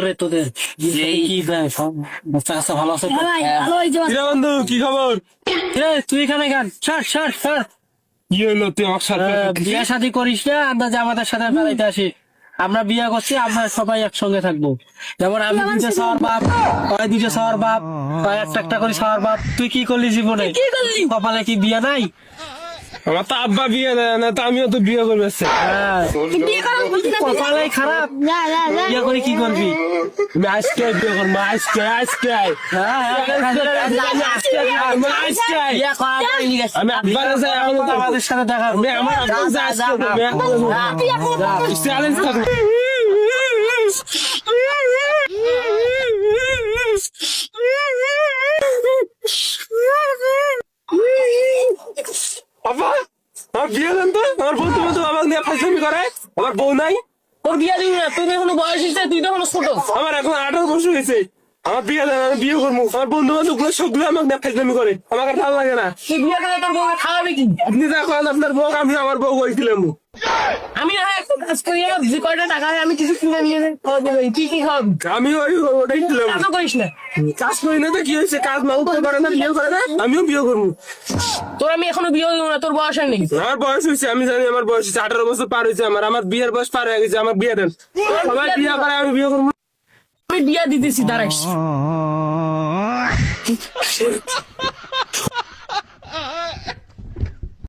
রে তোদের কি চাষা ভালো আছে বন্ধু কি খবর? তুই এখানে গান ছাড় ছাড় ছাড় কি হলো তুই আমার সাথে? বিয়ে শাদী করিস না, আমরা আমাদের সাথে বেড়াইতে আসি। আমরা বিয়ে করছি, আমরা সবাই একসঙ্গে থাকবো। যেমন আমি দুইটা সবার বাপ, ওই দুইটা সবার বাপ, ওই একটা একটা করে সবার বাপ। তুই কি করলি জীবনে? কপালে কি বিয়ে নাই? আমার তো আব্বা বিয়ে দেয় না, তো আমিও তো বিয়ে করবে। কপালে খারাপ, বিয়ে করে কি করবি? আমি আজকে বিয়ে করবো, আজকে আজকে আমি আব্বার কাছে আমাদের সাথে দেখা আমি আমার আব্বার কাছে আজকে চ্যালেঞ্জ থাকবে। আব্বা আমার বিয়ে দেন তো, আমার বন্ধু বান্ধব আমাকে নিয়ে ফাইজলামি করে, আমার বউ নাই। তোর বিয়ে দিবি না, তুই এখনো বয়স হয়েছে, তুই তো এখনো ছোট। আমার এখন 18 বছর হয়েছে, আমার বিয়ে দেন, আমি বিয়ে করবো। আমার বন্ধু বান্ধব গুলো সবগুলো আমাকে নিয়ে ফাইজলামি করে, আমাকে ভালো লাগে না। তুই বিয়ে করে তোর বউকে খাওয়াবি কি? আপনি যা করেন আপনার বউ, আমি আমার বউ কইছিলাম। আমি না হয় একটু কাজ করি, যে কয়টা টাকা হয় আমি কিছু কিনে নিয়ে খাওয়া দেবো। তুই কি খাওয়াবি? আমি ওটাই ছিলাম। কাজও করিস না। কাজ করি না তো কি হয়েছে, কাজ না করে না, বিয়ে করে না, আমিও বিয়ে করবো। তোর আমি এখনো বিয়ে দিব না, তোর বয়স হয়নি। আমার বয়স হয়েছে, আমি জানি আমার বয়স হয়েছে, 18 বছর পার হয়েছে আমার, আমার বিয়ের বয়স পার হয়ে গেছে, আমার বিয়ে দেন। সবাই বিয়ে করে, আমি বিয়ে করবো। আমি বিয়ে দিতেছি, দাঁড়াইস।